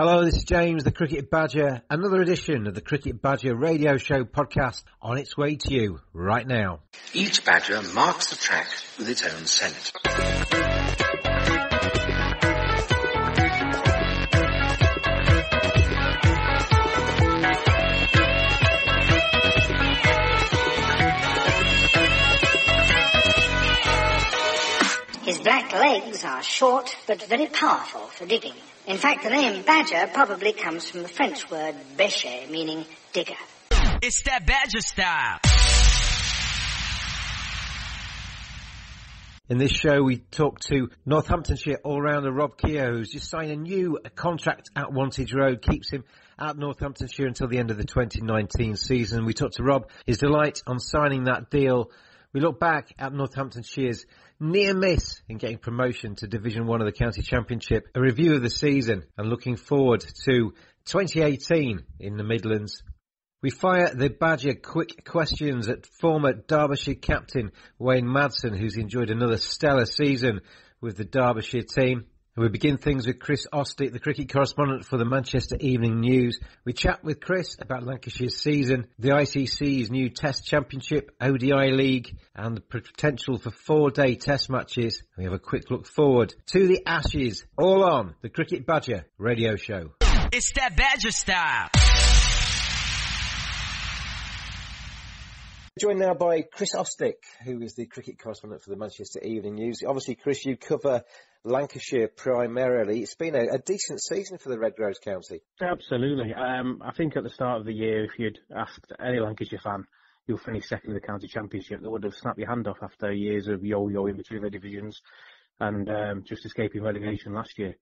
Hello, this is James, the Cricket Badger. Another edition of the Cricket Badger radio show podcast on its way to you right now. Each badger marks the track with its own scent. His black legs are short but very powerful for digging. In fact, the name badger probably comes from the French word bêcher, meaning digger. It's that badger style. In this show, we talk to Northamptonshire all-rounder Rob Keogh, who's just signed a new contract at Wantage Road, keeps him at Northamptonshire until the end of the 2019 season. We talked to Rob, his delight on signing that deal. We look back at Northamptonshire's near miss in getting promotion to Division 1 of the County Championship, a review of the season and looking forward to 2018 in the Midlands. We fire the Badger quick questions at former Derbyshire captain Wayne Madsen, who's enjoyed another stellar season with the Derbyshire team. And we begin things with Chris Ostick, the cricket correspondent for the Manchester Evening News. We chat with Chris about Lancashire's season, the ICC's new Test Championship, ODI League, and the potential for 4-day Test matches. We have a quick look forward to the Ashes, all on the Cricket Badger radio show. It's that badger style. Joined now by Chris Ostick, who is the cricket correspondent for the Manchester Evening News. Obviously, Chris, you cover Lancashire primarily. It's been a decent season for the Red Rose County. Absolutely. I think at the start of the year, if you'd asked any Lancashire fan who'll finish second in the county championship, they would have snapped your hand off after years of yo-yoing between the divisions and just escaping relegation last year.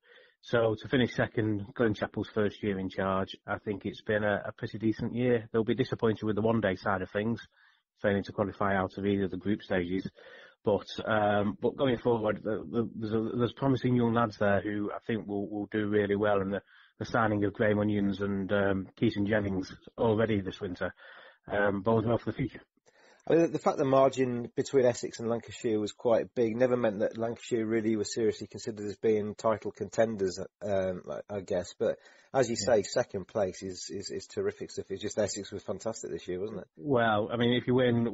So to finish second, Glenn Chappell's first year in charge, I think it's been a pretty decent year. They'll be disappointed with the one-day side of things, failing to qualify out of either of the group stages. But going forward, there's promising young lads there who I think will do really well. And the signing of Graham Onions and Keaton Jennings already this winter bodes well for the future. I mean, the fact the margin between Essex and Lancashire was quite big never meant that Lancashire really was seriously considered as being title contenders, I guess. But as you say, second place is terrific stuff. It's just Essex was fantastic this year, wasn't it? Well, I mean, if you win,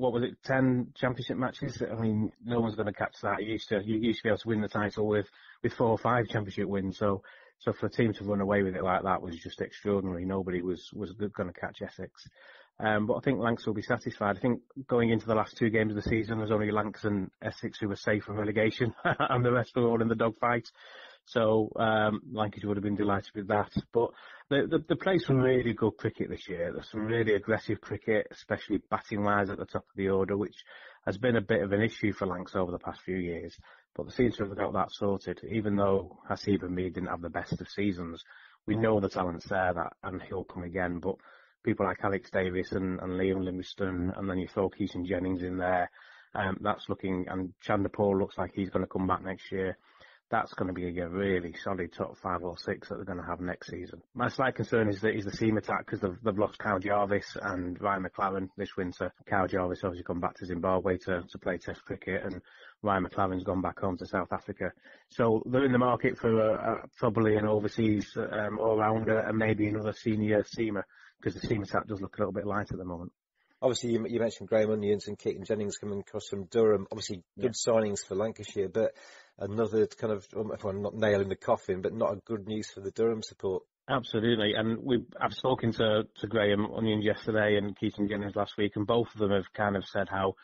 10 championship matches? I mean, no one's going to catch that. You used to be able to win the title with 4 or 5 championship wins. So for a team to run away with it like that was just extraordinary. Nobody was going to catch Essex. But I think Lancs will be satisfied. I think going into the last 2 games of the season, there's only Lancs and Essex who were safe from relegation, and the rest were all in the dogfight. So Lancashire would have been delighted with that. But the played some really good cricket this year. There's some really aggressive cricket, especially batting-wise at the top of the order, which has been a bit of an issue for Lancs over the past few years. But they seem to have got that sorted. Even though Hasib and Mead didn't have the best of seasons, we know the talent's there, and he'll come again. But people like Alex Davis and Liam Livingston, and then you throw Keaton Jennings in there. That's looking, and Chanderpaul looks like he's going to come back next year. That's going to be a really solid top 5 or 6 that they're going to have next season. My slight concern is the seam attack, because they've lost Kyle Jarvis and Ryan McLaren this winter. Kyle Jarvis obviously gone back to Zimbabwe to play Test cricket, and Ryan McLaren's gone back home to South Africa. So they're in the market for probably an overseas all-rounder and maybe another senior seamer, because the seam attack does look a little bit light at the moment. Obviously, you mentioned Graham Onions and Keaton Jennings coming across from Durham. Obviously, good signings for Lancashire, but another kind of, well, not nail in the coffin, but not a good news for the Durham support. Absolutely, and I've spoken to Graham Onions yesterday and Keaton Jennings last week, and both of them have kind of said how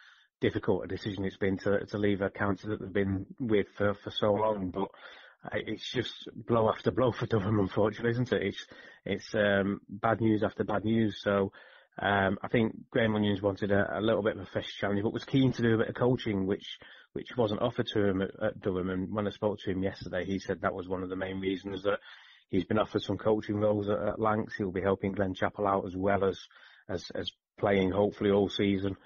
difficult a decision it's been to leave a county that they've been with for so long. But it's just blow after blow for Durham, unfortunately, isn't it? It's bad news after bad news. So I think Graham Onions wanted a little bit of a fresh challenge, but was keen to do a bit of coaching, which wasn't offered to him at Durham. And when I spoke to him yesterday, he said that was one of the main reasons, that he's been offered some coaching roles at Lancs. He'll be helping Glenn Chappell out as well as playing hopefully all season.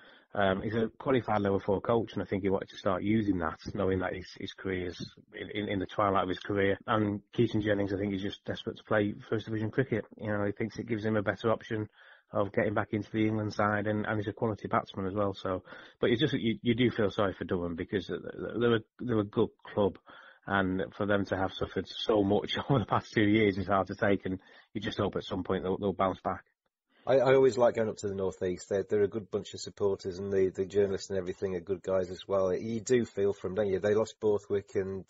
He's a qualified level 4 coach, and I think he wanted to start using that, knowing that his career's in the twilight of his career. And Keaton Jennings, I think, is just desperate to play First Division cricket. You know, he thinks it gives him a better option of getting back into the England side, and he's a quality batsman as well. So, but you do feel sorry for Durham, because they're a good club. And for them to have suffered so much over the past 2 years is hard to take, and you just hope at some point they'll bounce back. I always like going up to the North East. They're a good bunch of supporters, and the journalists and everything are good guys as well. You do feel for them, don't you? They lost Borthwick and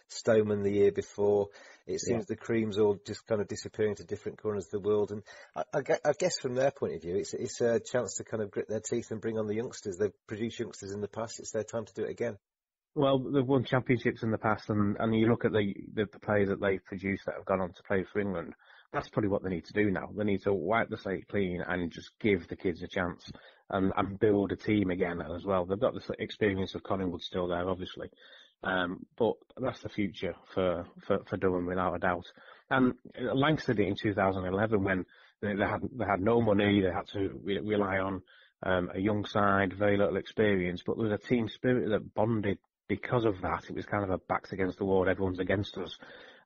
Stoneman the year before. It seems the cream's all just kind of disappearing to different corners of the world. And I guess from their point of view, it's a chance to kind of grit their teeth and bring on the youngsters. They've produced youngsters in the past. It's their time to do it again. Well, they've won championships in the past, and you look at the players that they've produced that have gone on to play for England. That's probably what they need to do now. They need to wipe the slate clean and just give the kids a chance and build a team again as well. They've got the experience of Collingwood still there, obviously. But that's the future for Durham, without a doubt. And Lancashire did it in 2011 when they had no money. They had to rely on a young side, very little experience. But there was a team spirit that bonded because of that. It was kind of a backs against the wall, everyone's against us.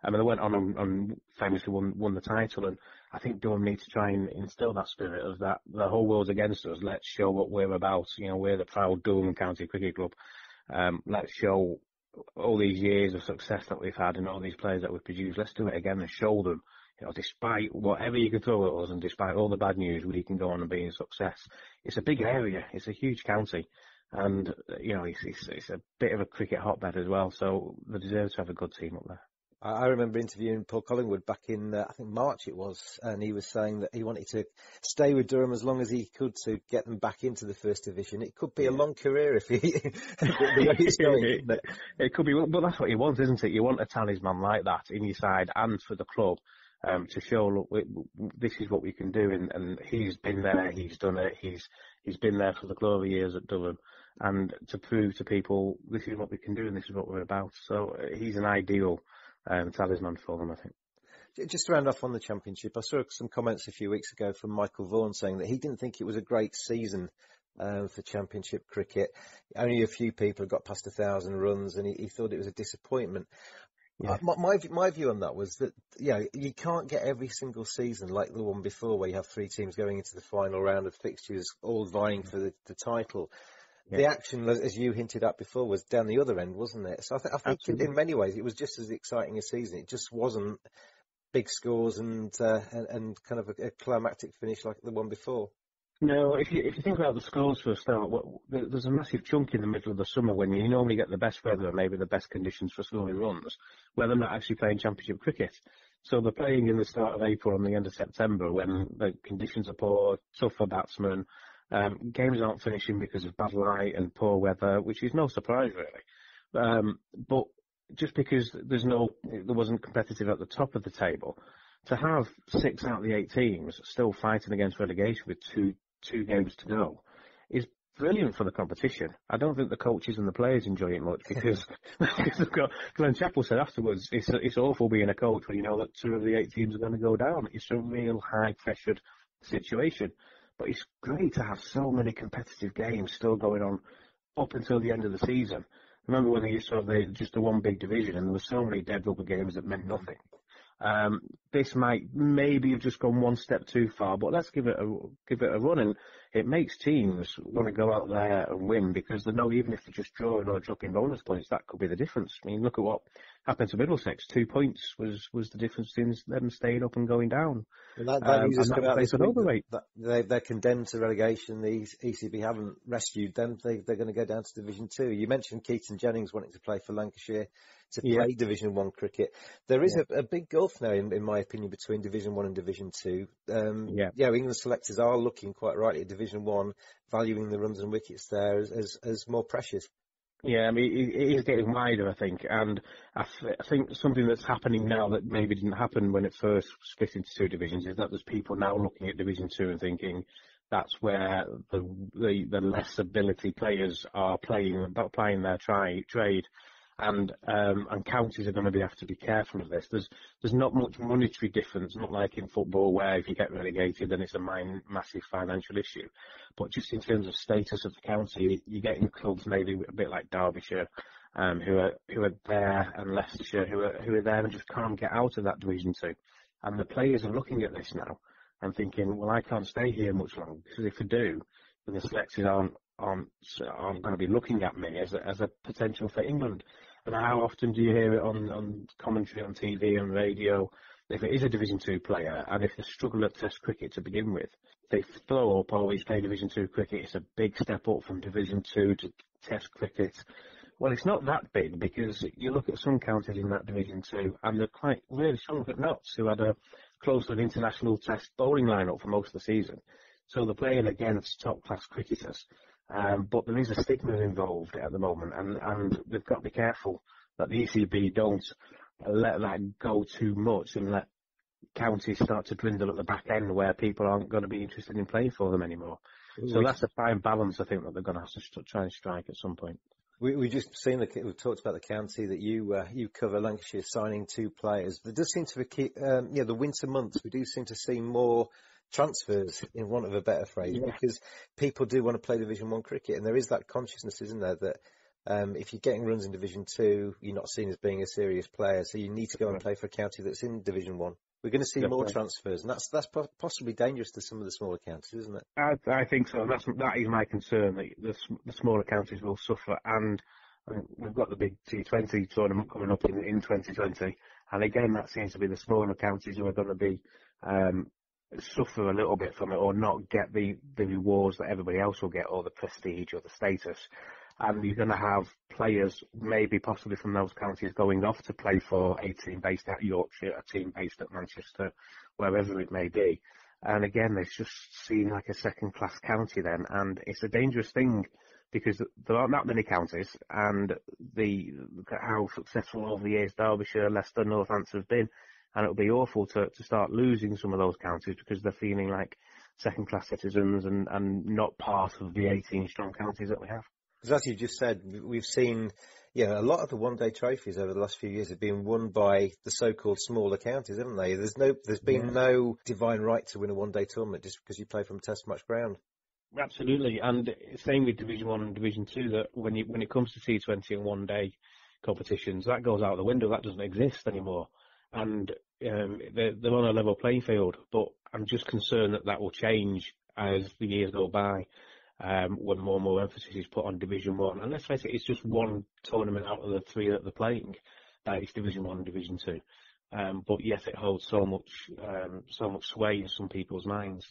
I mean, they went on and famously won the title, and I think Durham needs to try and instill that spirit of that the whole world's against us. Let's show what we're about. You know, we're the proud Durham County Cricket Club. Let's show all these years of success that we've had and all these players that we've produced. Let's do it again and show them, you know, despite whatever you can throw at us and despite all the bad news, we can go on and be a success. It's a big area. It's a huge county. And, you know, it's a bit of a cricket hotbed as well, so they deserve to have a good team up there. I remember interviewing Paul Collingwood back in, I think March it was, and he was saying that he wanted to stay with Durham as long as he could to get them back into the First Division. It could be a long career if he, the way he's going. It could be, but that's what you want, isn't it? You want a talisman like that in your side and for the club to show, look, this is what we can do, and he's been there, he's done it, he's been there for the glory years at Durham, and to prove to people this is what we can do and this is what we're about. So he's an ideal talisman for them, I think. Just to round off on the Championship, I saw some comments a few weeks ago from Michael Vaughan saying that he didn't think it was a great season for Championship cricket. Only a few people had got past 1,000 runs, and he thought it was a disappointment. Yeah. My view on that was that, you know, you can't get every single season like the one before where you have three teams going into the final round of fixtures, all vying for the title. Yeah. The action, as you hinted at before, was down the other end, wasn't it? So I think in many ways it was just as exciting a season. It just wasn't big scores and kind of a climactic finish like the one before. No, if you think about the scores for a start, there's a massive chunk in the middle of the summer when you normally get the best weather and maybe the best conditions for scoring runs, where they're not actually playing Championship cricket. So they're playing in the start of April and the end of September when the conditions are poor, tough for batsmen. Games aren't finishing because of bad light and poor weather, which is no surprise really. But just because there wasn't competitive at the top of the table, to have 6 out of the 8 teams still fighting against relegation with two games to go is brilliant for the competition. I don't think the coaches and the players enjoy it much because Glenn Chappell said afterwards, it's awful being a coach when you know that 2 of the 8 teams are going to go down. It's a real high-pressured situation. But it's great to have so many competitive games still going on up until the end of the season. Remember when they used to have just the one big division and there were so many dead rubber games that meant nothing. This might maybe have just gone one step too far, but let's give it a run, and it makes teams want to go out there and win because they know even if they're just drawing or dropping bonus points, that could be the difference. I mean, look at what happened to Middlesex. 2 points was the difference in them staying up and going down. And that news has come out this week that they're condemned to relegation. The ECB haven't rescued them. They're going to go down to Division 2. You mentioned Keaton Jennings wanting to play for Lancashire, to play Division 1 cricket. There is a big gulf now, in my opinion, between Division 1 and Division 2. England selectors are looking quite rightly at Division 1, valuing the runs and wickets there as more precious. Yeah, I mean, it is getting wider, I think, and I think something that's happening now that maybe didn't happen when it first split into 2 divisions is that there's people now looking at Division 2 and thinking that's where the less ability players are playing their trade. And counties are going to have to be careful of this. There's not much monetary difference, not like in football where if you get relegated then it's a massive financial issue. But just in terms of status of the county, you're getting clubs maybe a bit like Derbyshire, who are there, and Leicestershire who are there and just can't get out of that Division 2. And the players are looking at this now and thinking, well, I can't stay here much longer because if I do, then the selectors aren't going to be looking at me as a potential for England. And how often do you hear it on commentary on TV and radio? If it is a Division 2 player, and if they struggle at Test cricket to begin with, they throw up always play Division 2 cricket. It's a big step up from Division 2 to Test cricket. Well, it's not that big, because you look at some counties in that Division 2, and they're quite really strong at Notts, who had a close to an international Test bowling lineup for most of the season. So they're playing against top-class cricketers. But there is a stigma involved at the moment, and they've got to be careful that the ECB don't let that go too much and let counties start to dwindle at the back end where people aren't going to be interested in playing for them anymore. So that's a fine balance, I think, that they're going to have to try and strike at some point. We just seen we've talked about the county that you cover, Lancashire, signing 2 players. There does seem to be the winter months. We do seem to see more transfers, in want of a better phrase, because people do want to play Division 1 cricket, and there is that consciousness, isn't there, that if you're getting runs in Division 2, you're not seen as being a serious player, so you need to go and play for a county that's in Division 1. We're going to see more transfers, and that's possibly dangerous to some of the smaller counties, isn't it? I think so. That is my concern, that the smaller counties will suffer. And we've got the big T20 tournament coming up in 2020, and again, that seems to be the smaller counties who are going to be suffer a little bit from it, or not get the rewards that everybody else will get, or the prestige or the status. And you're going to have players, maybe possibly from those counties, going off to play for a team based at Yorkshire, a team based at Manchester, wherever it may be. And again, it's just seen like a second-class county then, and it's a dangerous thing, because there aren't that many counties, and look at how successful over the years Derbyshire, Leicester, Northampton have been, and it'll be awful to start losing some of those counties because they're feeling like second-class citizens and not part of the 18 strong counties that we have. Because as you just said, we've seen, a lot of the one-day trophies over the last few years have been won by the so-called smaller counties, haven't they? There's been no divine right to win a one-day tournament just because you play from Test match ground. Absolutely, and same with Division 1 and Division 2, that when it comes to T20 and one-day competitions, that goes out the window. That doesn't exist anymore. And they're on a level playing field, but I'm just concerned that will change as the years go by. When more and more emphasis is put on Division 1. And let's face it, it's just one tournament out of the 3 that they're playing. It's Division 1 and Division 2. But yet it holds so much sway in some people's minds.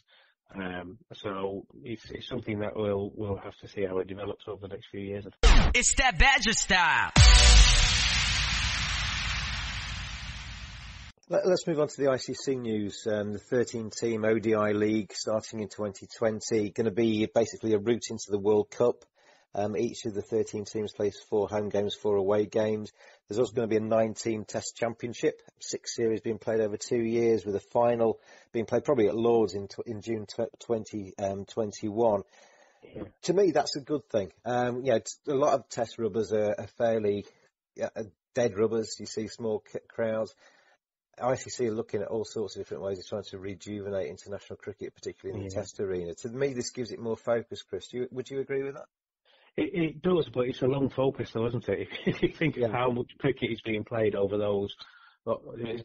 So it's something that we'll have to see how it develops over the next few years. It's that Badger style. Let's move on to the ICC news. The 13-team ODI League starting in 2020, going to be basically a route into the World Cup. Each of the 13 teams plays 4 home games, 4 away games. There's also going to be a 9-team Test Championship, 6 series being played over 2 years, with a final being played probably at Lords in June 2021. To me, that's a good thing. A lot of Test rubbers are fairly dead rubbers. You see small crowds. ICC are looking at all sorts of different ways of trying to rejuvenate international cricket, particularly in the Test arena. To me, this gives it more focus, Chris. Would you agree with that? It does, but it's a long focus, though, isn't it? If you think of how much cricket is being played over those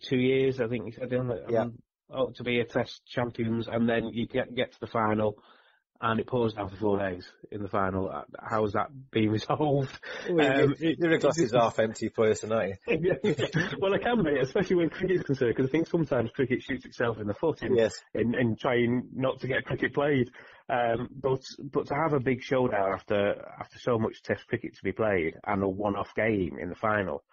2 years, I think you said, to be a Test champions, and then you get to the final, and it pours down for 4 days in the final. How is that being resolved? You're a glasses half empty person, aren't you? Well, I can be, especially when cricket's concerned, because I think sometimes cricket shoots itself in the foot in trying not to get cricket played. But to have a big showdown after so much Test cricket to be played and a one-off game in the final,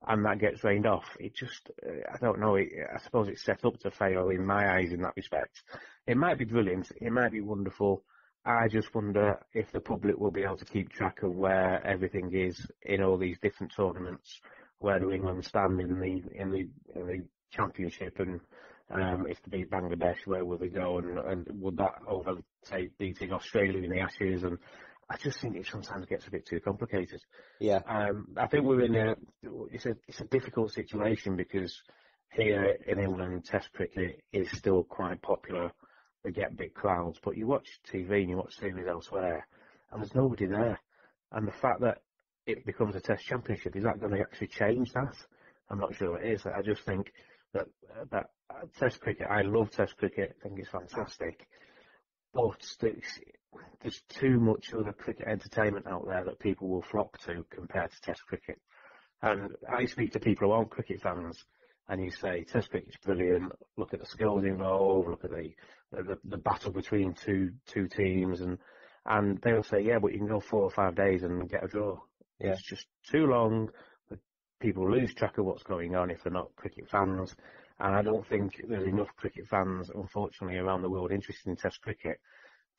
and that gets rained off, it just, I don't know, I suppose it's set up to fail in my eyes in that respect. It might be brilliant, it might be wonderful. I just wonder if the public will be able to keep track of where everything is in all these different tournaments. Where do England stand in the championship, and if they beat Bangladesh, where will they go, and would that overtake beating Australia in the Ashes? And I just think it sometimes gets a bit too complicated. Yeah. I think we're in it's a difficult situation, because here in England, Test cricket is still quite popular. They get big crowds, but you watch TV and you watch series elsewhere, and there's nobody there. And the fact that it becomes a Test championship, is that going to actually change that? I'm not sure it is. I just think that Test cricket, I love Test cricket, I think it's fantastic, but there's too much other cricket entertainment out there that people will flock to compared to Test cricket. And I speak to people who aren't cricket fans, and you say Test cricket's brilliant. Look at the skills involved. Look at the battle between two teams, and they'll say, yeah, but you can go 4 or 5 days and get a draw. Yeah. It's just too long. People lose track of what's going on if they're not cricket fans, and I don't think there's enough cricket fans, unfortunately, around the world interested in Test cricket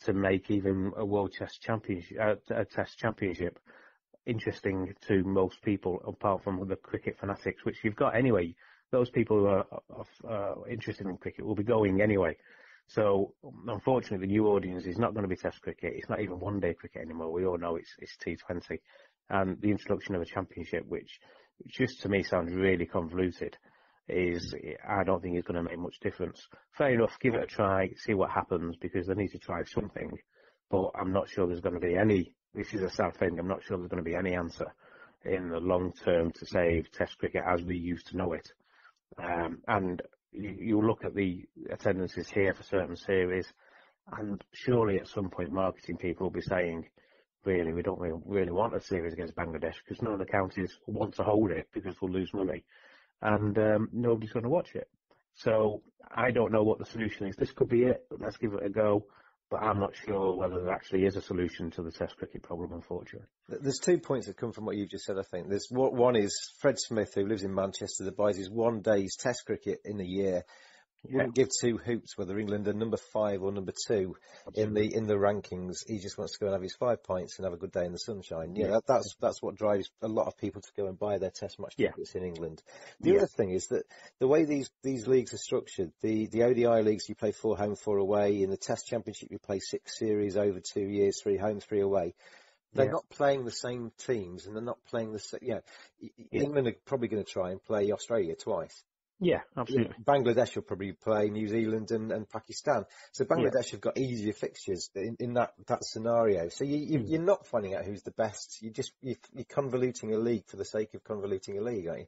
to make even a World Test Championship, a Test Championship, interesting to most people, apart from the cricket fanatics, which you've got anyway. Those people who are interested in cricket will be going anyway. So, unfortunately, the new audience is not going to be Test cricket. It's not even one-day cricket anymore. We all know it's T20. And the introduction of a championship, which just to me sounds really convoluted, I don't think is going to make much difference. Fair enough, give it a try, see what happens, because they need to try something. But I'm not sure there's going to be any, this is a sad thing, I'm not sure there's going to be any answer in the long term to save Test cricket as we used to know it. And you look at the attendances here for certain series, and surely at some point marketing people will be saying, really, we don't really want a series against Bangladesh because none of the counties want to hold it because we'll lose money, and nobody's going to watch it. So I don't know what the solution is. This could be it. Let's give it a go. But I'm not sure whether there actually is a solution to the Test cricket problem, unfortunately. There's 2 points that come from what you've just said, I think. There's one is Fred Smith, who lives in Manchester, that buys his 1 day's Test cricket in a year. Wouldn't give 2 hoops whether England are number 5 or number 2 in the rankings. He just wants to go and have his 5 pints and have a good day in the sunshine. Yeah, that's what drives a lot of people to go and buy their Test match tickets in England. The other thing is that the way these leagues are structured, the ODI leagues you play 4 home, 4 away. In the Test Championship you play 6 series over 2 years, 3 home, 3 away. They're not playing the same teams, and they're not playing the same. England are probably going to try and play Australia twice. Yeah, absolutely. Bangladesh will probably play New Zealand and Pakistan. So Bangladesh have got easier fixtures in that scenario. So you're not finding out who's the best. You're convoluting a league for the sake of convoluting a league, aren't you?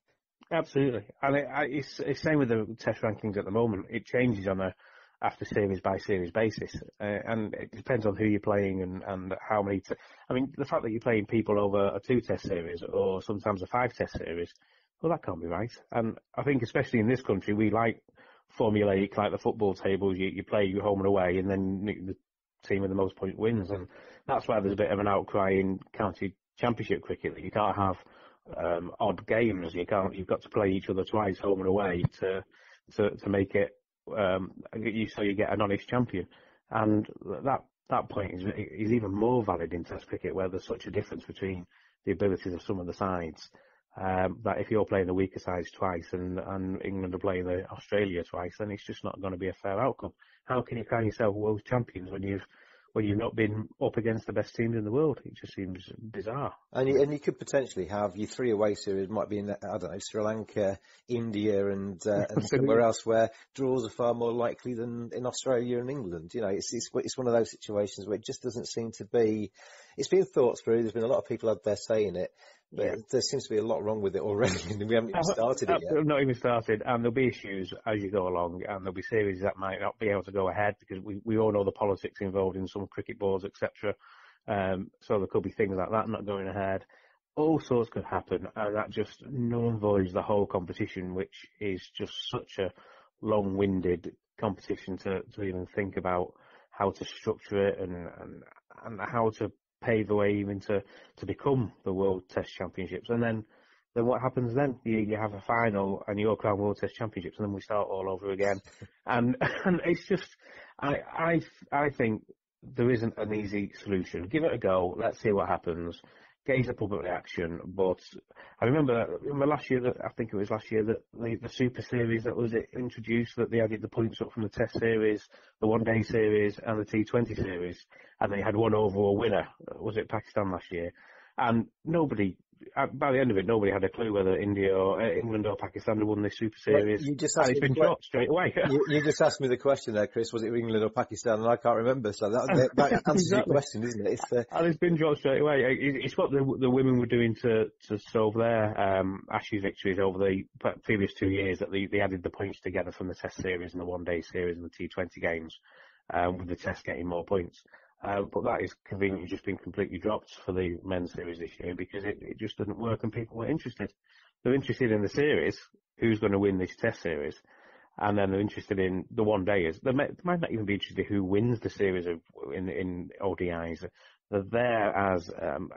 Absolutely. And it's same with the Test rankings at the moment. It changes on a after series by series basis, and it depends on who you're playing and how many. I mean, the fact that you're playing people over a 2 Test series or sometimes a 5 Test series. Well, that can't be right. And I think especially in this country, we like formulaic, like the football tables. You play your home and away, and then the team with the most points wins. And that's why there's a bit of an outcry in county championship cricket that you can't have odd games. You've got to play each other twice, home and away, to make it so you get an honest champion. And that point is even more valid in Test cricket, where there's such a difference between the abilities of some of the sides. That if you're playing the weaker sides twice and England are playing the Australia twice, then it's just not going to be a fair outcome. How can you crown yourself world champions when you've not been up against the best teams in the world? It just seems bizarre. And you could potentially have your 3 away series might be in, I don't know, Sri Lanka, India, and somewhere else where draws are far more likely than in Australia and England. It's one of those situations where it just doesn't seem to be. It's been thought through. There's been a lot of people out there saying it. But there seems to be a lot wrong with it already, and we haven't even started it yet. Not even started, and there'll be issues as you go along, and there'll be series that might not be able to go ahead because we all know the politics involved in some cricket boards, etc. So there could be things like that not going ahead. All sorts could happen, and that just null and voids the whole competition, which is just such a long-winded competition to even think about how to structure it and how to pave the way even to become the World Test Championships. And then what happens then? You have a final and you're crowned World Test Championships, and then we start all over again. and it's just, I think there isn't an easy solution. Give it a go. Let's see what happens. Gauge the public reaction. But I remember last year, I think it was last year, that the Super Series that was introduced, that they added the points up from the Test Series, the 1 Day Series and the T20 Series, and they had one overall winner. Was it Pakistan last year? And by the end of it, nobody had a clue whether India or England or Pakistan had won this Super Series. It's been dropped straight away. you just asked me the question there, Chris. Was it England or Pakistan? And I can't remember. So that answers your question, isn't it? And it's been dropped straight away. It's what the women were doing to solve their Ashes victories over the previous 2 years, that they added the points together from the Test Series and the 1 Day Series and the T20 games, with the Test getting more points. But that is conveniently just been completely dropped for the men's series this year because it just didn't work and people weren't interested. They're interested in the series, who's going to win this Test series, and then they're interested in the one-dayers. They might not even be interested in who wins the series in ODIs. They're there as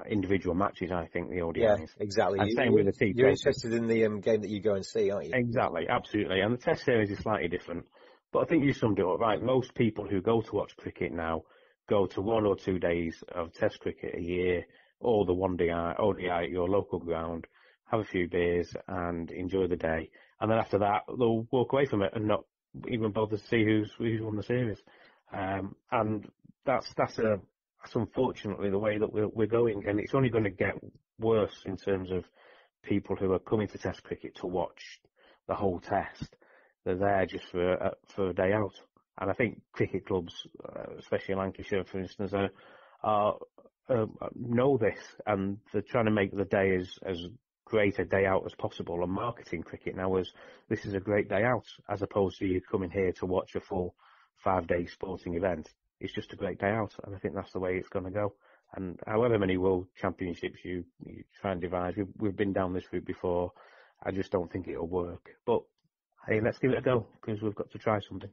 individual matches, I think, the ODIs. Yeah, exactly. And same with the T20. You're interested in the game that you go and see, aren't you? Exactly, absolutely. And the Test series is slightly different. But I think you summed it up right. Most people who go to watch cricket now go to 1 or 2 days of Test cricket a year, or the ODI at your local ground, have a few beers and enjoy the day. And then after that, they'll walk away from it and not even bother to see who's won the series. And that's unfortunately the way that we're going. And it's only going to get worse in terms of people who are coming to Test cricket to watch the whole Test. They're there just for a day out. And I think cricket clubs, especially Lancashire, for instance, know this, and they're trying to make the day as great a day out as possible, and marketing cricket now as this is a great day out, as opposed to you coming here to watch a full 5-day sporting event. It's just a great day out, and I think that's the way it's going to go. And however many World Championships you try and devise, we've been down this route before, I just don't think it'll work. But hey, let's give it a go, because we've got to try something.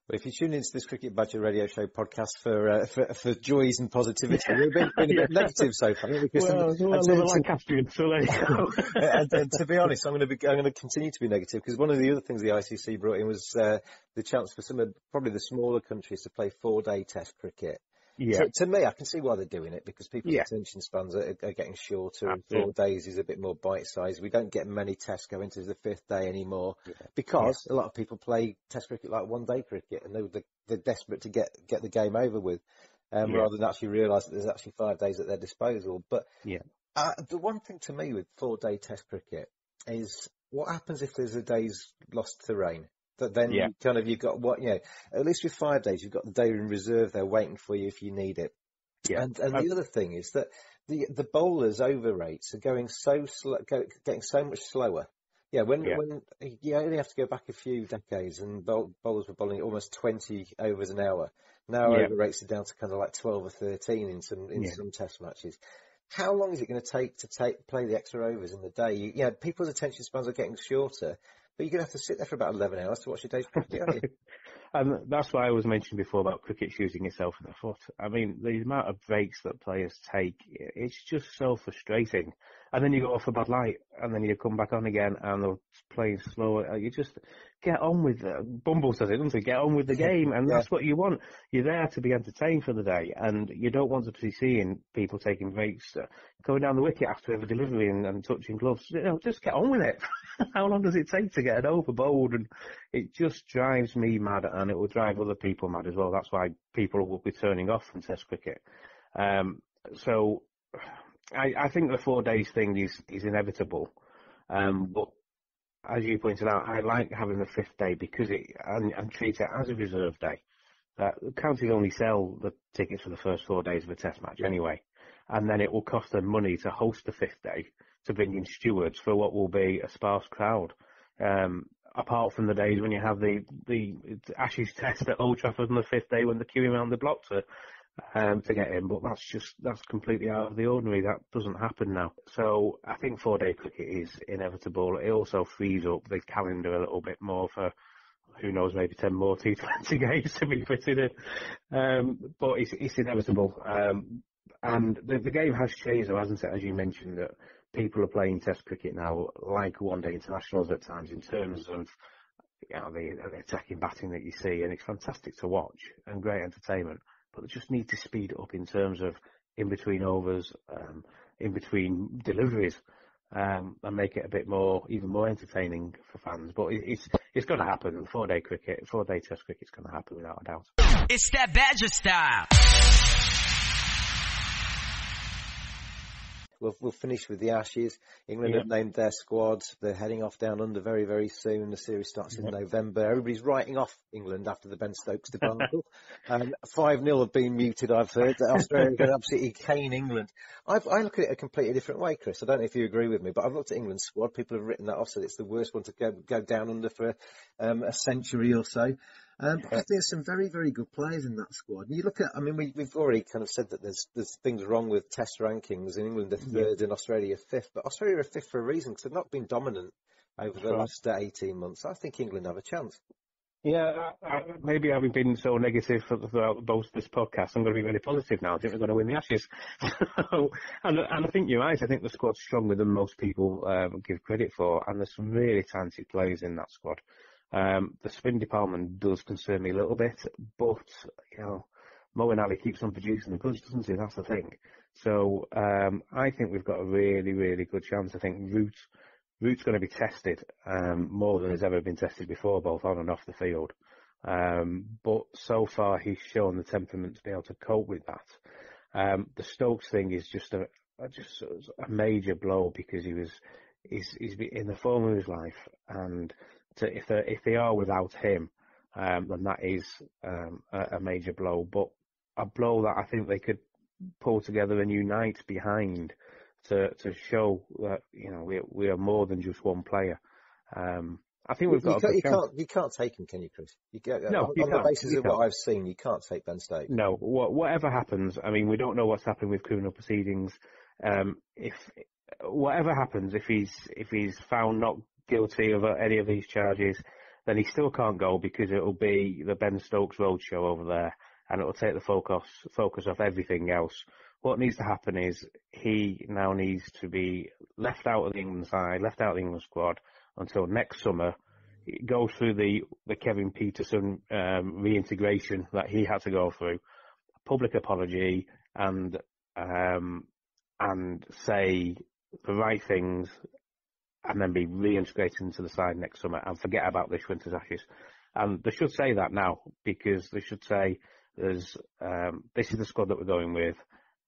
Well, if you tune into this Cricket Badger Radio Show podcast for joys and positivity, we've been a bit negative so far. Because Lancastrian, so there you go. and to be honest, I'm going to continue to be negative, because one of the other things the ICC brought in was the chance for some of probably the smaller countries to play 4-day Test cricket. Yeah. To me, I can see why they're doing it, because people's attention spans are getting shorter, and 4 days is a bit more bite-sized. We don't get many tests going to the 5th day anymore, because a lot of people play Test cricket like 1-day cricket, and they're desperate to get the game over with, rather than actually realise that there's actually 5 days at their disposal. But the one thing to me with 4-day Test cricket is what happens if there's a day's lost to rain. That then you've got at least with 5 days, you've got the day in reserve there waiting for you if you need it. Yeah. And the other thing is that the bowlers' over rates are getting so much slower. Yeah, when you only have to go back a few decades, and bowlers were bowling almost 20 overs an hour. Now over rates are down to kind of like 12 or 13 in some Test matches. How long is it going to take to play the extra overs in the day? People's attention spans are getting shorter. But you're going to have to sit there for about 11 hours to watch your day's cricket, aren't you? And that's why I was mentioning before about cricket shooting itself in the foot. I mean, the amount of breaks that players take, it's just so frustrating. And then you go off a bad light, and then you come back on again, and they're playing slower. You just get on with it. Bumble says it, doesn't it? Get on with the game, and that's what you want. You're there to be entertained for the day, and you don't want to be seeing people taking breaks, going down the wicket after every delivery and touching gloves. Just get on with it. How long does it take to get it over bowled? And it just drives me mad, and it will drive other people mad as well. That's why people will be turning off from Test cricket. So I think the 4 days thing is inevitable. But as you pointed out, I like having the 5th day because and treat it as a reserve day. The counties only sell the tickets for the first 4 days of a Test match anyway. And then it will cost them money to host the 5th day, to bring in stewards for what will be a sparse crowd. Apart from the days when you have the Ashes Test at Old Trafford on the 5th day when they're queuing around the block to get in, but that's completely out of the ordinary. That doesn't happen now. So I think 4-day cricket is inevitable. It also frees up the calendar a little bit more for, who knows, maybe 10 more T20 games to be fitted in. But it's inevitable. And the game has changed, though, hasn't it? As you mentioned, that people are playing Test cricket now like one-day internationals at times, in terms of the attacking batting that you see, and it's fantastic to watch and great entertainment. But they just need to speed it up in terms of in between overs, in between deliveries, and make it a bit more, even more entertaining for fans. But it's going to happen. 4-day cricket, 4-day Test cricket's going to happen without a doubt. It's that Badger style. We'll finish with the Ashes. England have named their squad. They're heading off down under very, very soon. The series starts in November. Everybody's writing off England after the Ben Stokes debacle. 5-0 have been muted, I've heard. Australia are going to absolutely cane England. I look at it a completely different way, Chris. I don't know if you agree with me, but I've looked at England's squad. People have written that off, said it's the worst one to go down under for a century or so. I think there's some very, very good players in that squad. And you look at, I mean, we've already kind of said that there's things wrong with Test rankings. In England, they're third, and Australia fifth. But Australia are fifth for a reason, because they've not been dominant over the last 18 months. I think England have a chance. Yeah, maybe having been so negative throughout both this podcast, I'm going to be really positive now. I think we're going to win the Ashes. and I think you're right. I think the squad's stronger than most people give credit for, and there's some really talented players in that squad. The spin department does concern me a little bit, but, you know, Mo and Ali keeps on producing the goods, doesn't he? That's the thing. So I think we've got a really, really good chance. I think Root's going to be tested more than has ever been tested before, both on and off the field. But so far, he's shown the temperament to be able to cope with that. The Stokes thing is just a major blow, because he's in the form of his life, and if they are without him, then that is a major blow. But a blow that I think they could pull together and unite behind, to show that, you know, we are more than just one player. I think we've got. You can't take him, can you, Chris? On the basis of what I've seen, you can't take Ben Stokes. No, whatever happens, I mean, we don't know what's happened with criminal proceedings. If whatever happens, if he's found not guilty of any of these charges, then he still can't go, because it'll be the Ben Stokes roadshow over there, and it'll take the focus off everything else. What needs to happen is he now needs to be left out of the England side, left out of the England squad until next summer. It goes through the Kevin Peterson reintegration that he had to go through, a public apology, and say the right things, and then be reintegrated into the side next summer and forget about this winter's Ashes. And they should say that now, because they should say this is the squad that we're going with.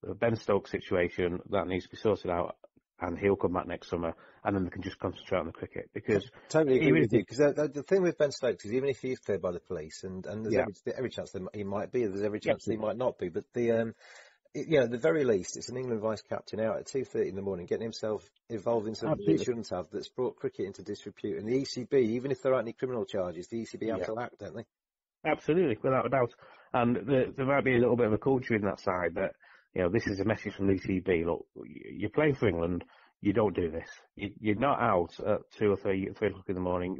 The Ben Stokes situation, that needs to be sorted out, and he'll come back next summer, and then they can just concentrate on the cricket. Because totally agree with you. Because the thing with Ben Stokes is, even if he's cleared by the police, and there's every chance that he might be, there's every chance that he might not be. But at the very least, it's an England vice captain out at 2:30 in the morning, getting himself involved in something he shouldn't have, that's brought cricket into disrepute. And the ECB, even if there aren't any criminal charges, the ECB have to act, don't they? Absolutely, without a doubt. And there might be a little bit of a culture in that side that, you know, this is a message from the ECB. Look, you're playing for England. You don't do this. You're not out at 2 or 3 o'clock in the morning.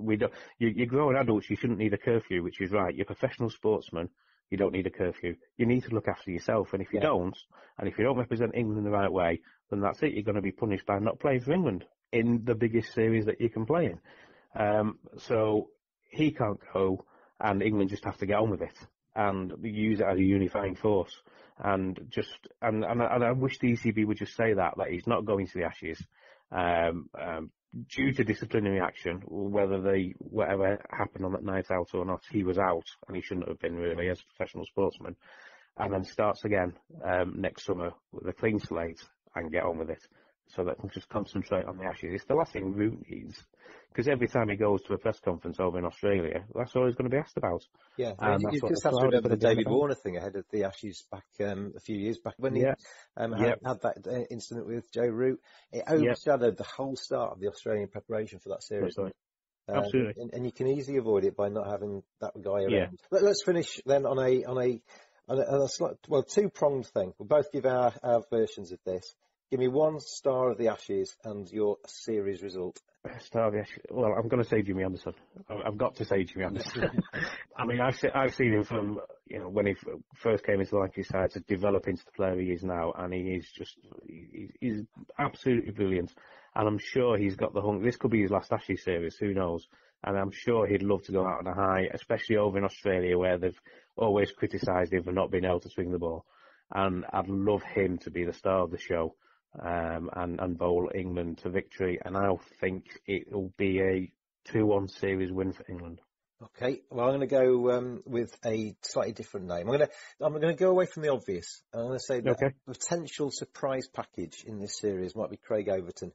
You're grown adults. You shouldn't need a curfew, which is right. You're professional sportsmen. You don't need a curfew. You need to look after yourself. And if you don't, and if you don't represent England in the right way, then that's it. You're going to be punished by not playing for England in the biggest series that you can play in. So he can't go, and England just have to get on with it and use it as a unifying force. And I wish the ECB would just say that he's not going to the Ashes due to disciplinary action, whatever happened on that night out or not. He was out, and he shouldn't have been, really, as a professional sportsman. And then starts again next summer with a clean slate and get on with it, so that we can just concentrate on the Ashes. It's the last thing Root needs, because every time he goes to a press conference over in Australia, that's all he's going to be asked about. Yeah, you just have to remember the David Warner thing ahead of the Ashes back a few years back, when he had that incident with Joe Root. It overshadowed the whole start of the Australian preparation for that series. Right. Absolutely. And you can easily avoid it by not having that guy around. Let's finish then on a slight, two-pronged thing. We'll both give our versions of this. Give me one star of the Ashes and your series result. Star of the Ashes. Well, I'm going to say Jimmy Anderson. I've got to say Jimmy Anderson. I mean, I've seen him from, you know, when he first came into the Lancashire side to develop into the player he is now, and he's absolutely brilliant. And I'm sure he's got the hunger. This could be his last Ashes series, who knows? And I'm sure he'd love to go out on a high, especially over in Australia, where they've always criticised him for not being able to swing the ball. And I'd love him to be the star of the show. And bowl England to victory, and I think it will be a 2-1 series win for England. Okay, well, I'm going to go with a slightly different name. I'm going to go away from the obvious. I'm going to say that a potential surprise package in this series might be Craig Overton.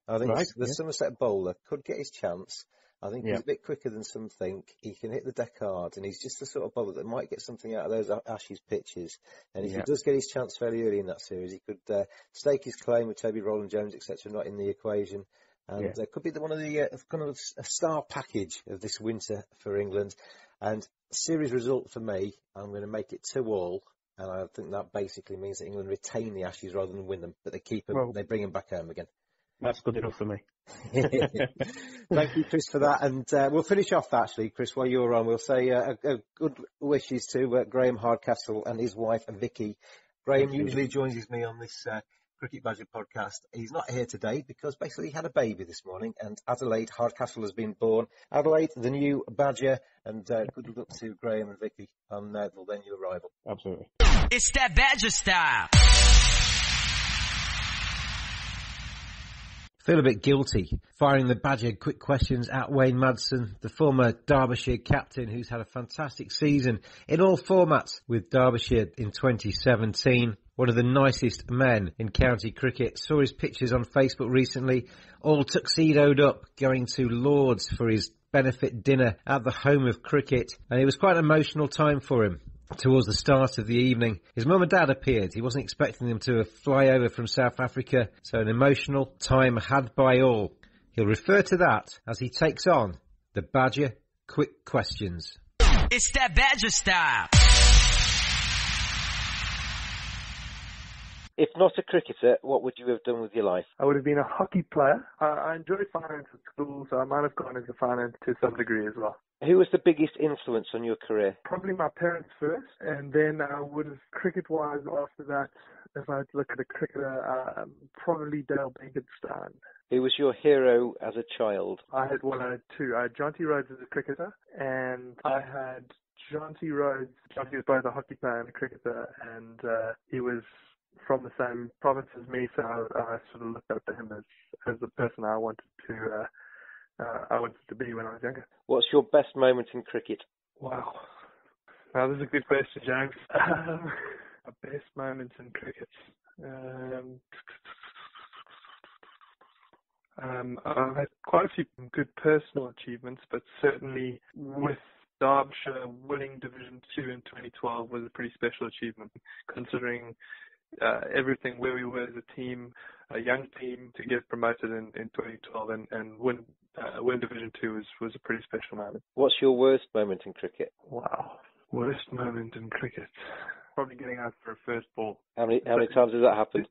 I think the Somerset bowler could get his chance. I think he's a bit quicker than some think. He can hit the deck hard, and he's just the sort of bowler that might get something out of those Ashes pitches. And if he does get his chance fairly early in that series, he could stake his claim with Toby Rowland-Jones, etc., not in the equation. And could be one of the kind of a star package of this winter for England. And Series result for me, I'm going to make it 2-2. And I think that basically means that England retain the Ashes rather than win them. But they keep them, they bring them back home again. That's good enough for me. Thank you, Chris, for that. And we'll finish off, actually, Chris, while you're on. We'll say good wishes to Graham Hardcastle and his wife, Vicky. Graham usually joins me on this Cricket Badger podcast. He's not here today because basically he had a baby this morning, and Adelaide Hardcastle has been born. Adelaide, the new Badger, and good luck to Graham and Vicky on their new arrival. Absolutely. It's that Badger style. Feel a bit guilty firing the Badger quick questions at Wayne Madsen, the former Derbyshire captain who's had a fantastic season in all formats with Derbyshire in 2017. One of the nicest men in county cricket. Saw his pictures on Facebook recently, all tuxedoed up, going to Lord's for his benefit dinner at the home of cricket. And it was quite an emotional time for him. Towards the start of the evening, his mum and dad appeared. He wasn't expecting them to fly over from South Africa, so an emotional time had by all. He'll refer to that as he takes on the Badger Quick Questions. It's that Badger style. If not a cricketer, what would you have done with your life? I would have been a hockey player. I enjoyed finance at school, so I might have gone into finance to some degree as well. Who was the biggest influence on your career? Probably my parents first, and then I would have, cricket-wise, after that, if I had to look at a cricketer, probably Dale Benkenstein. Who was your hero as a child? I had two. I had Jonty Rhodes as a cricketer, and I had Jonty Rhodes. Jonty was both a hockey player and a cricketer, and he was from the same province as me, so I sort of looked up to him as the person I wanted to be when I was younger. What's your best moment in cricket? Wow. Now, this is a good question, James. My best moments in cricket. I've had quite a few good personal achievements, but certainly with Derbyshire winning Division 2 in 2012 was a pretty special achievement, considering everything where we were as a team, a young team, to get promoted in 2012 and win Division 2 was a pretty special moment. What's your worst moment in cricket? Wow. Worst moment in cricket? Probably getting out for a first ball. How many times has that happened?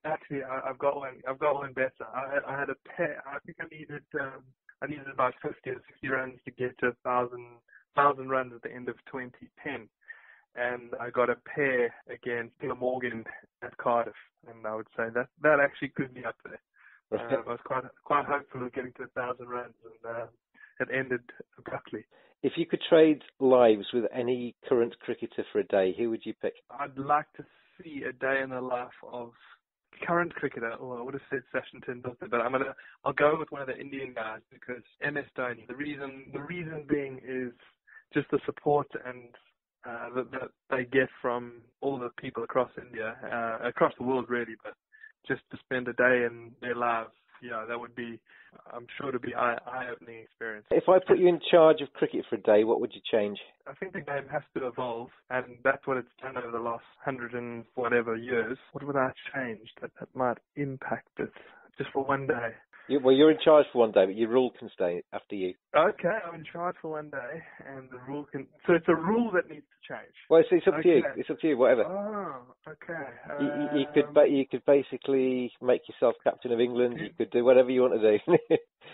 Actually, I've got one better. I had a pair. I think I needed about 50 or 60 runs to get to 1,000 runs at the end of 2010. And I got a pair against Glamorgan at Cardiff, and I would say that actually could be up there. I was quite hopeful of getting to 1,000 runs, and it ended abruptly. If you could trade lives with any current cricketer for a day, who would you pick? I'd like to see a day in the life of current cricketer. Oh, I would have said Sachin Tendulkar, but I'll go with one of the Indian guys because MS Dhoni. The reason being is just the support and that they get from all the people across India, across the world really, but just to spend a day in their lives, that would be, I'm sure, to be eye-opening experience. If I put you in charge of cricket for a day, what would you change? I think the game has to evolve, and that's what it's done over the last 100 and whatever years. What would I change that might impact it just for one day? You're in charge for one day, but your rule can stay after you. Okay, I'm in charge for one day, and the rule can... So it's a rule that needs to change. Well, it's up to you. It's up to you, whatever. Oh, okay. You could basically make yourself captain of England. You could do whatever you want to do.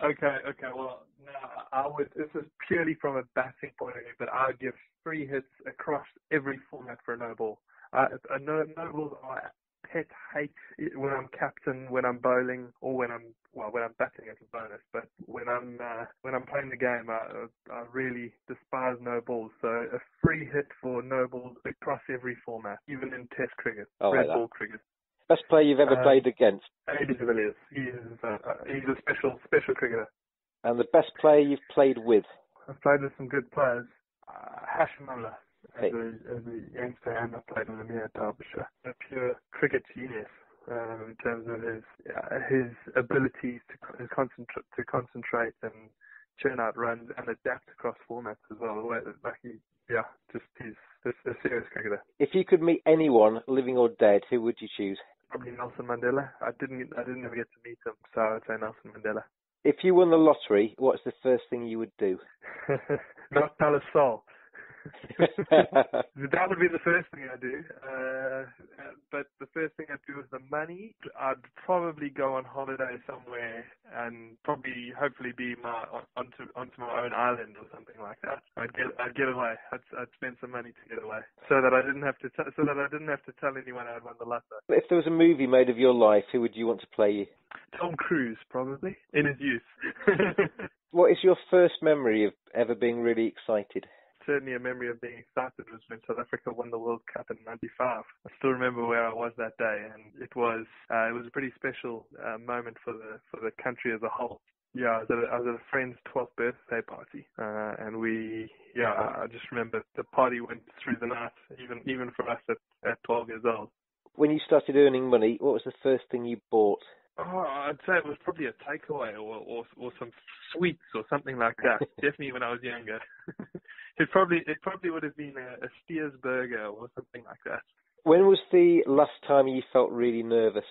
Okay. Well, no, this is purely from a batting point of view, but I would give 3 hits across every format for a no ball. No balls are pet hate when I'm captain, when I'm bowling, or when I'm batting as a bonus. But when I'm playing the game, I really despise no balls. So a free hit for no balls across every format, even in Test cricket, red ball cricket. Best player you've ever played against? A.B. de Villiers. He's a special cricketer. And the best player you've played with? I've played with some good players. Hashimullah. As a youngster, and I played with him here at Derbyshire. A pure cricket genius in terms of his abilities to concentrate and churn out runs and adapt across formats as well. He's a serious cricketer. If you could meet anyone, living or dead, who would you choose? Probably Nelson Mandela. I didn't ever get to meet him, so I would say Nelson Mandela. If you won the lottery, what's the first thing you would do? Not tell a soul. That would be the first thing I'd do. But the first thing I'd do with the money, I'd probably go on holiday somewhere and probably, hopefully, be onto my own island or something like that. I'd get away. I'd spend some money to get away, so that I didn't have to tell anyone I'd won the lotto. If there was a movie made of your life, who would you want to play you? Tom Cruise, probably, in his youth. What is your first memory of ever being really excited? Certainly a memory of being excited was when South Africa won the World Cup in '95. I still remember where I was that day, and it was a pretty special moment for the country as a whole. Yeah, I was at a friend's 12th birthday party, and I just remember the party went through the night, even for us at 12 years old. When you started earning money, what was the first thing you bought? Oh, I'd say it was probably a takeaway or some sweets or something like that. Definitely when I was younger. It probably would have been a Steers burger or something like that. When was the last time you felt really nervous?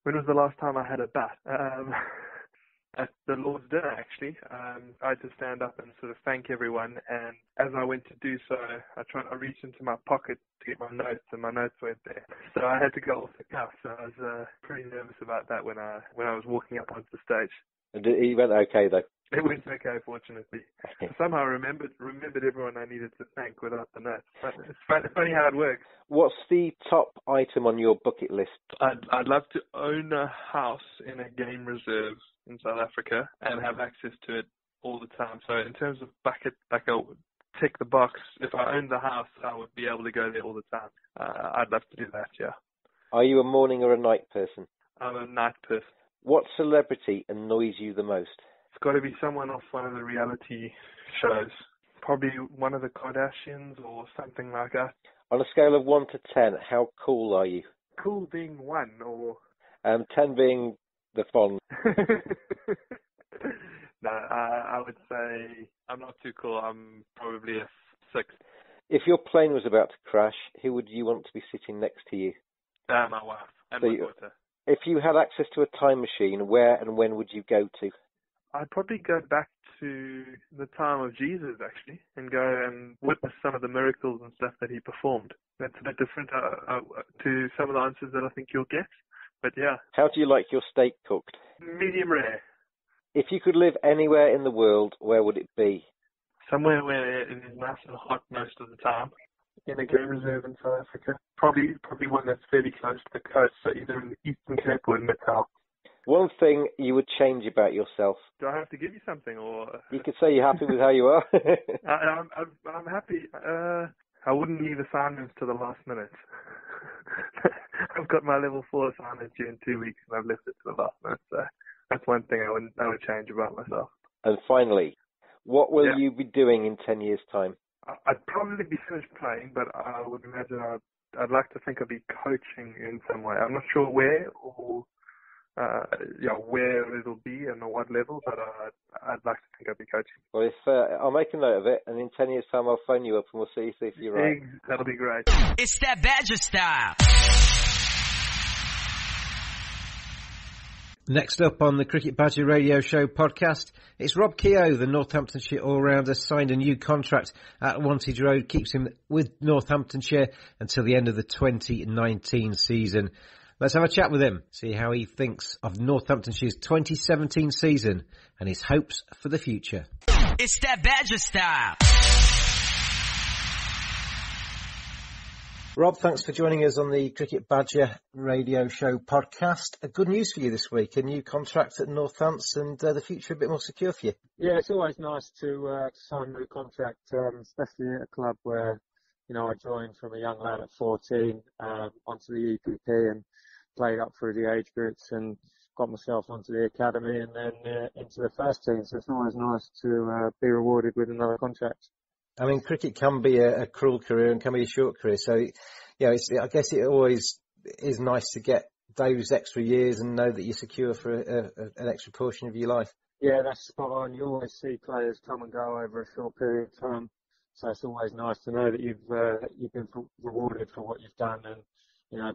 When was the last time I had a bat? At the Lord's dinner, actually. I had to stand up and sort of thank everyone, and as I went to do so, I reached into my pocket to get my notes, and my notes weren't there. So I had to go off the cuff, so I was pretty nervous about that when I was walking up onto the stage. It went okay, though? It went okay, fortunately. I somehow remembered everyone I needed to thank without the notes. But it's funny how it works. What's the top item on your bucket list? I'd love to own a house in a game reserve in South Africa and have access to it all the time. So in terms of bucket, like a tick the box, if I owned the house, I would be able to go there all the time. I'd love to do that, yeah. Are you a morning or a night person? I'm a night person. What celebrity annoys you the most? It's got to be someone off one of the reality shows. Probably one of the Kardashians or something like that. On a scale of 1 to 10, how cool are you? Cool being 1 or... 10 being the fun. No, I would say I'm not too cool. I'm probably a 6. If your plane was about to crash, who would you want to be sitting next to you? My wife and my daughter. If you had access to a time machine, where and when would you go to? I'd probably go back to the time of Jesus, actually, and go and witness some of the miracles and stuff that he performed. That's a bit different to some of the answers that I think you'll get. But yeah. How do you like your steak cooked? Medium rare. If you could live anywhere in the world, where would it be? Somewhere where it is nice and hot most of the time. In a game reserve in South Africa. Probably one that's fairly close to the coast, so either in the Eastern Cape or in Natal. One thing you would change about yourself? Do I have to give you something, or...? You could say you're happy with how you are. I'm happy. I wouldn't leave assignments to the last minute. I've got my level 4 assignment due in 2 weeks, and I've left it to the last minute, so that's one thing I would change about myself. And finally, what will you be doing in 10 years' time? I'd probably be finished playing, but I would imagine I'd like to think I'd be coaching in some way. I'm not sure where or where it'll be and at what level, but I'd like to think I'd be coaching. Well, if I'll make a note of it, and in 10 years' time I'll phone you up and we'll see if you're right. That'll be great. It's that Badger style. Next up on the Cricket Badger Radio Show podcast, it's Rob Keogh, the Northamptonshire all-rounder, signed a new contract at Wantage Road, keeps him with Northamptonshire until the end of the 2019 season. Let's have a chat with him, see how he thinks of Northamptonshire's 2017 season and his hopes for the future. It's that Badger style. Rob, thanks for joining us on the Cricket Badger Radio Show podcast. Good news for you this week, a new contract at Northants and the future a bit more secure for you. Yeah, it's always nice to sign a new contract, especially at a club where, I joined from a young lad at 14 onto the EPP and played up through the age groups and got myself onto the academy and then into the first team. So it's always nice to be rewarded with another contract. I mean, cricket can be a cruel career and can be a short career. So, I guess it always is nice to get those extra years and know that you're secure for an extra portion of your life. Yeah, that's spot on. You always see players come and go over a short period of time. So it's always nice to know that you've been rewarded for what you've done and,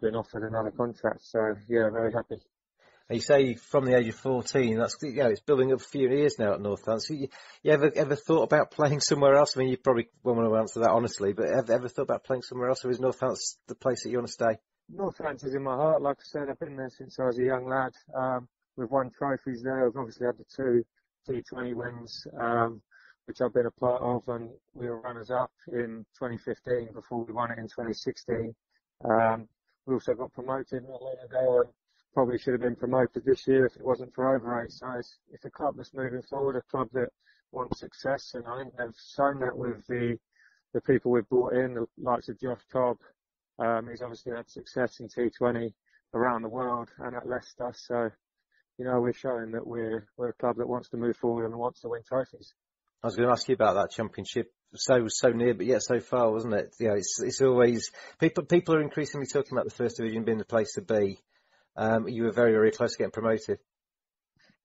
been offered another contract. So, yeah, very happy. You say from the age of 14, that's, it's building up a few years now at Northampton. You ever thought about playing somewhere else? I mean, you probably won't want to answer that honestly, but ever thought about playing somewhere else, or is Northampton the place that you want to stay? Northampton's in my heart. Like I said, I've been there since I was a young lad. We've won trophies there. We've obviously had the two T20 wins, which I've been a part of, and we were runners-up in 2015 before we won it in 2016. We also got promoted not long ago, and probably should have been promoted this year if it wasn't for overrate. So it's a club that's moving forward, a club that wants success, and I think they've shown that with the people we've brought in, the likes of Josh Cobb. He's obviously had success in T20 around the world and at Leicester. So, we're showing that we're a club that wants to move forward and wants to win trophies. I was going to ask you about that championship. So near, but yet so far, wasn't it? It's always people are increasingly talking about the first division being the place to be. You were very, very close to getting promoted.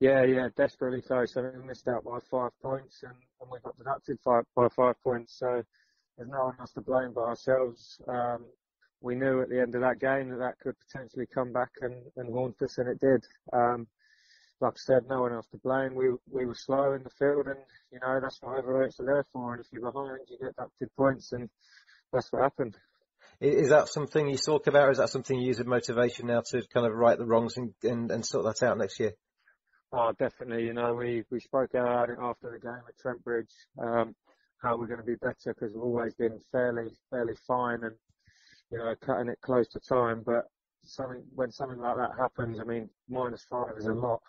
Yeah, desperately close. I mean, we missed out by 5 points, and we got deducted by 5 points. So there's no one else to blame but ourselves. We knew at the end of that game that could potentially come back and haunt us, and it did. Like I said, no one else to blame. We were slow in the field, and that's what overrates are there for. And if you're behind, you get deducted points, and that's what happened. Is that something you talk about, or is that something you use as motivation now to kind of right the wrongs and sort that out next year? Oh, definitely. We spoke about it after the game at Trent Bridge, how we're going to be better, because we've always been fairly fine and, cutting it close to time. But when something like that happens, I mean, -5 is a lot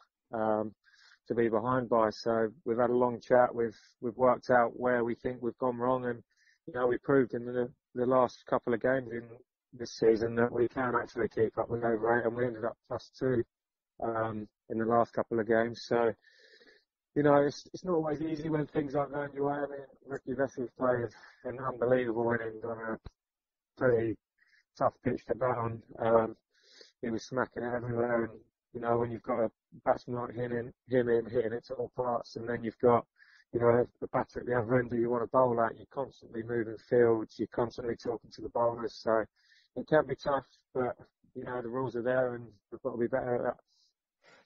to be behind by. So we've had a long chat. We've worked out where we think we've gone wrong, and we proved in the last couple of games in this season that we can actually keep up with overrate, and we ended up +2 in the last couple of games. So it's not always easy when things aren't going your way. I mean, Ricky Vessel's played an unbelievable innings on a pretty tough pitch to bat on. He was smacking it everywhere, and when you've got a batsman like him hitting it to all parts, and then you've got the batter at the other end who you want to bowl at, you're constantly moving fields, you're constantly talking to the bowlers, so it can be tough, but the rules are there, and we've got to be better at that.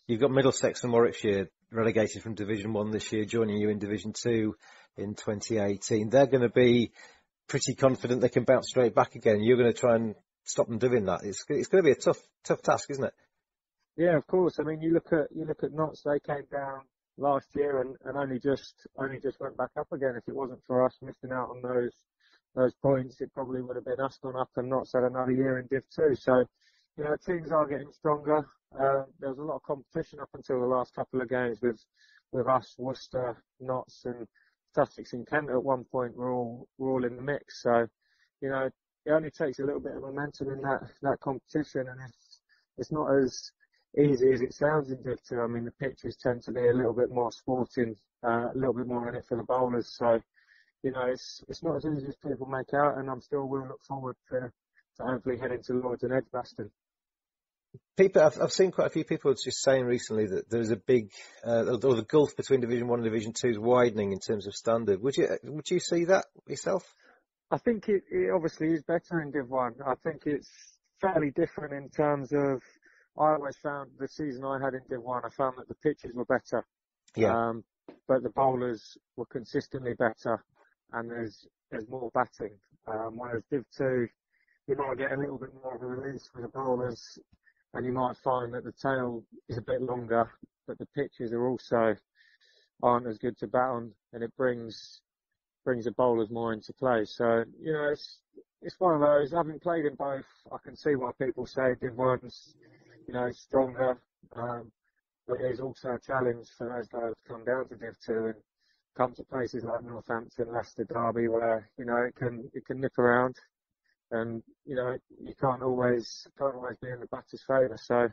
You've got Middlesex and Warwickshire relegated from Division 1 this year, joining you in Division 2 in 2018. They're going to be pretty confident they can bounce straight back again. You're going to try and stop them doing that. It's going to be a tough task, isn't it? Yeah, of course. I mean, you look at Notts. They came down last year and only just went back up again. If it wasn't for us missing out on those points, it probably would have been us gone up and Notts had another year in Div 2. So, teams are getting stronger. There was a lot of competition up until the last couple of games with us, Worcester, Notts, and Sussex and Kent at one point were all in the mix. So, it only takes a little bit of momentum in that competition, and it's not as easy as it sounds in Div 2. I mean, the pitches tend to be a little bit more sporting, a little bit more in it for the bowlers. So, it's not as easy as people make out, and I'm still will look forward to hopefully heading to Lords and Edgbaston. I've seen quite a few people just saying recently that there's a big, or the gulf between Division 1 and Division 2 is widening in terms of standard. Would you see that yourself? I think it obviously is better in Div 1. I think it's fairly different in terms of, I always found the season I had in Div 1, I found that the pitches were better. Yeah. But the bowlers were consistently better, and there's more batting. Whereas Div 2, you might get a little bit more of a release with the bowlers, and you might find that the tail is a bit longer, but the pitches aren't as good to bat on, and it brings the bowlers more into play. So, it's one of those. Having played in both, I can see why people say Div 1's, stronger. But there's also a challenge for those guys to come down to Div 2 and come to places like Northampton, Leicester, Derby, where, it can nip around. And, you can't always be in the batter's favour. So,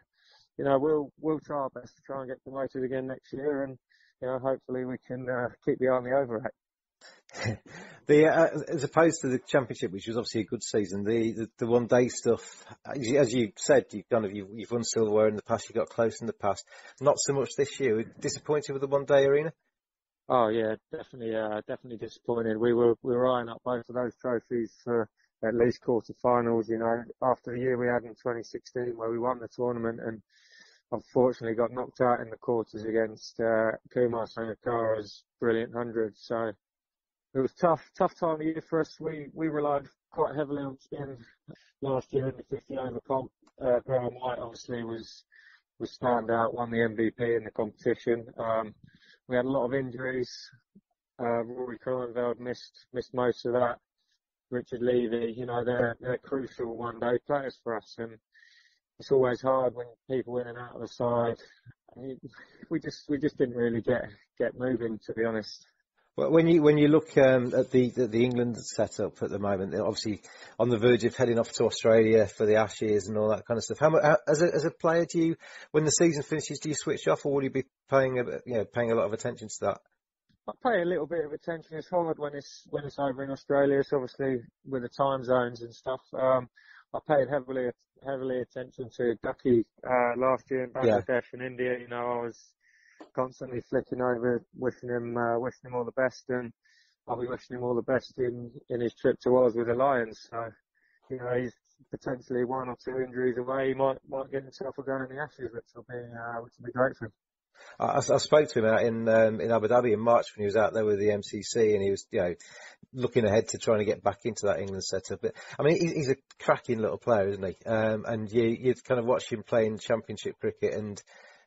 we'll try our best to try and get promoted again next year, and, hopefully we can keep the eye on the overrate. As opposed to the Championship, which was obviously a good season, the one day stuff, as you said, you've won silverware in the past, you got close in the past. Not so much this year. Were you disappointed with the one day arena? Oh yeah, definitely disappointed. We were eyeing up both of those trophies for at least quarterfinals. After the year we had in 2016 where we won the tournament, and unfortunately got knocked out in the quarters against Kumar Sangakkara's brilliant 100. So it was tough time of year for us. We relied quite heavily on spin last year in the 50 over comp. Graham White obviously was standout, won the MVP in the competition. We had a lot of injuries. Rory Kronenveld missed most of that. Richard Levy, they're crucial one-day players for us, and it's always hard when people in and out of the side. We just didn't really get moving, to be honest. Well, when you look at the England setup at the moment, they're obviously on the verge of heading off to Australia for the Ashes and all that kind of stuff. As a player, when the season finishes, do you switch off, or will you be paying a lot of attention to that? I pay a little bit of attention. It's hard when it's over in Australia. It's obviously with the time zones and stuff. I paid heavily attention to Ducky last year in Bangladesh and India. I was constantly flicking over, wishing him all the best, and I'll be wishing him all the best in his trip to Oz with the Lions. So, he's potentially one or two injuries away. He might get himself a go in the Ashes, which will be great for him. I spoke to him out in Abu Dhabi in March when he was out there with the MCC, and he was, looking ahead to trying to get back into that England setup. But I mean, he's a cracking little player, isn't he? And you'd kind of watch him playing Championship cricket, and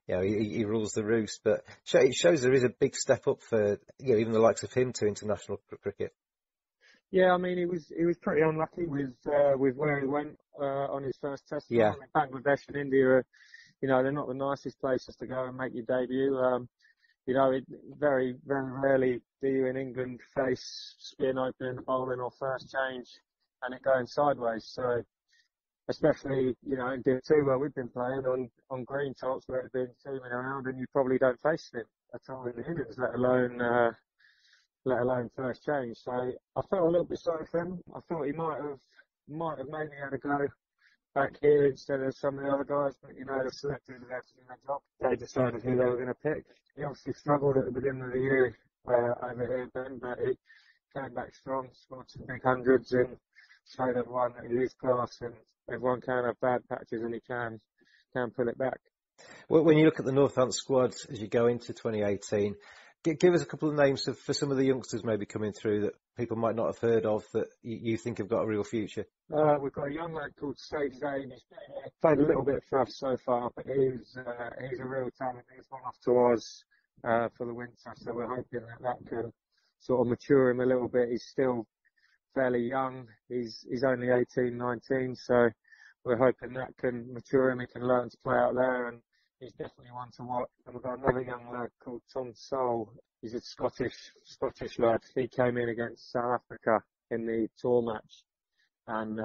he rules the roost. But it shows there is a big step up for even the likes of him to international cricket. Yeah, I mean, he was pretty unlucky with where he went on his first test. Yeah. Bangladesh and India they're not the nicest places to go and make your debut. Very, very rarely do you in England face spin, opening, bowling or first change and it going sideways. So, especially, in Div 2 where we've been playing on green tops where it's been zooming around, and you probably don't face it at all in the innings, let alone first change. So I felt a little bit sorry for him. I thought he might have maybe had a go back here instead of some of the other guys, but the selectors had to do their job. They decided who they were going to pick. He obviously struggled at the beginning of the year over here then, but he came back strong, scored some big hundreds and showed everyone that he is class, and everyone can have bad patches and he can pull it back. Well, when you look at the Northampton squad as you go into 2018, give us a couple of names for some of the youngsters maybe coming through that people might not have heard of that you think have got a real future. We've got a young lad called Saif Zaid. He's played a little bit for us so far, but he's a real talent. He's gone off to Oz for the winter, so we're hoping that can sort of mature him a little bit. He's still fairly young. He's only 18, 19, so we're hoping that can mature him. He can learn to play out there, and he's definitely one to watch. And we've got another young lad called Tom Sol. He's a Scottish lad. He came in against South Africa in the tour match and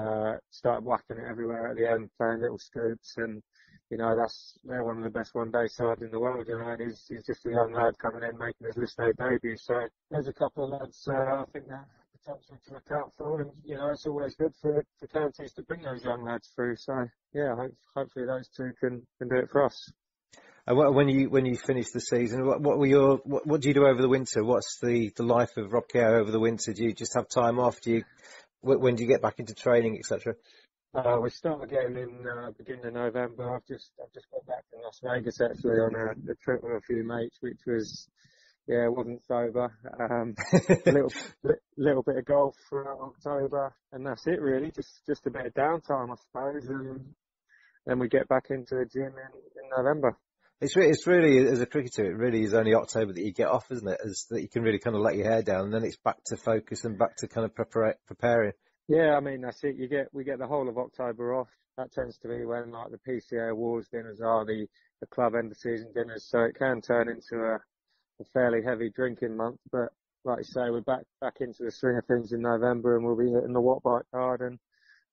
started whacking it everywhere at the end, playing little scoops. And they're one of the best one-day sides in the world. And he's just a young lad coming in, making his list day debut. So there's a couple of lads I think that potential to look out for, and it's always good for counties to bring those young lads through. So yeah, hopefully those two can do it for us. And when you finish the season, what do you do over the winter? What's the life of Rob Keogh over the winter? Do you just have time off? When do you get back into training, etc.? We start again in beginning of November. I've just got back from Las Vegas actually on a trip with a few mates, which was wasn't sober. A little bit of golf for October, and that's it really. Just a bit of downtime, I suppose, and then we get back into the gym in November. It's really, as a cricketer, it really is only October that you get off, isn't it? That you can really kind of let your hair down, and then it's back to focus and back to kind of preparing. Yeah, I mean, that's it. We get the whole of October off. That tends to be when like the PCA Awards dinners are, the club end of season dinners, so it can turn into a fairly heavy drinking month. But like you say, we're back into the swing of things in November, and we'll be hitting the Watt Bike hard and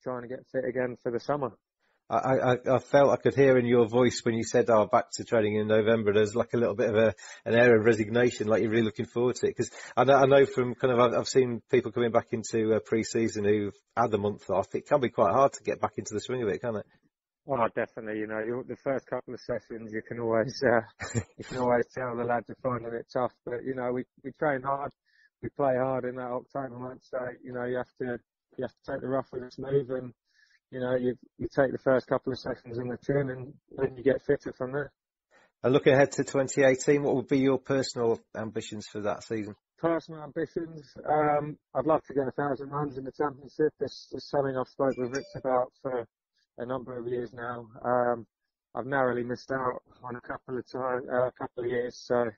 trying to get fit again for the summer. I felt I could hear in your voice when you said, back to training in November, there's like a little bit of an air of resignation, like you're really looking forward to it. Because I know from kind of, I've seen people coming back into pre-season who've had the month off. It can be quite hard to get back into the swing of it, can't it? Oh, definitely. The first couple of sessions, you can always tell the lads are finding it tough. But, we train hard, we play hard in that October month. So, you have to take the rough with the smooth, and you take the first couple of sessions in the gym and then you get fitter from there. And looking ahead to 2018, what would be your personal ambitions for that season? Personal ambitions, I'd love to get 1,000 runs in the championship. This is something I've spoken with Rich about for a number of years now. I've narrowly missed out on a couple of years, so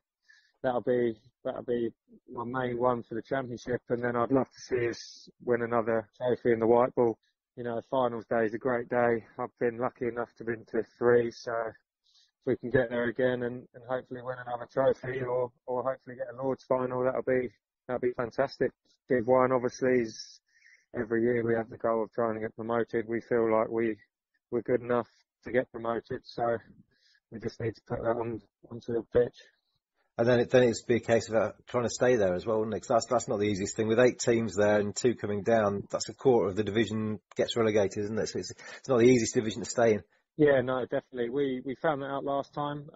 that'll be my main one for the championship. And then I'd love to see us win another trophy in the white ball. Finals day is a great day. I've been lucky enough to been to 3, so if we can get there again and hopefully win another trophy or hopefully get a Lord's final, that'll be fantastic. Div 1 obviously is every year we have the goal of trying to get promoted. We feel like we're good enough to get promoted, so we just need to put that onto the pitch. And then it's be a case of trying to stay there as well, wouldn't it? 'Cause that's not the easiest thing. With 8 teams there and 2 coming down, that's a quarter of the division gets relegated, isn't it? So it's not the easiest division to stay in. Yeah, no, definitely. We found that out last time.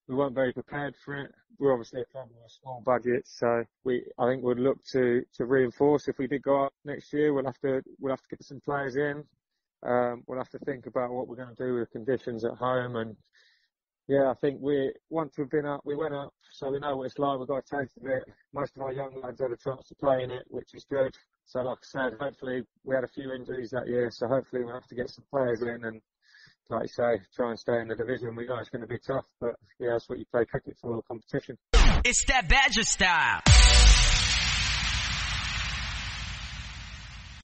We weren't very prepared for it. We're obviously a club with a small budget, so I think we'd look to reinforce. If we did go up next year, we'll have to get some players in. We'll have to think about what we're going to do with conditions at home. And yeah, I think once we've been up, we went up, so we know what it's like. We've got a taste of it. Most of our young lads had a chance to play in it, which is good. So like I said, hopefully we had a few injuries that year, so hopefully we'll have to get some players in and, like you say, try and stay in the division. We know it's going to be tough, but yeah, that's what you play cricket for, the competition. It's that Badger style.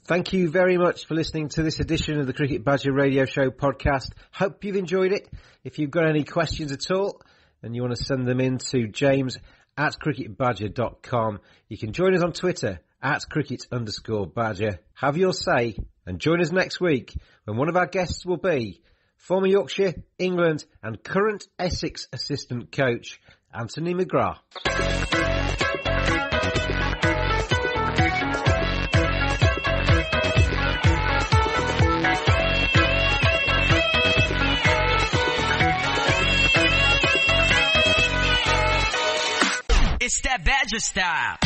Thank you very much for listening to this edition of the Cricket Badger Radio Show podcast. Hope you've enjoyed it. If you've got any questions at all and you want to send them in to james@cricketbadger.com, you can join us on Twitter @cricket_badger. Have your say and join us next week when one of our guests will be former Yorkshire, England and current Essex assistant coach, Anthony McGrath. It's that Badger style.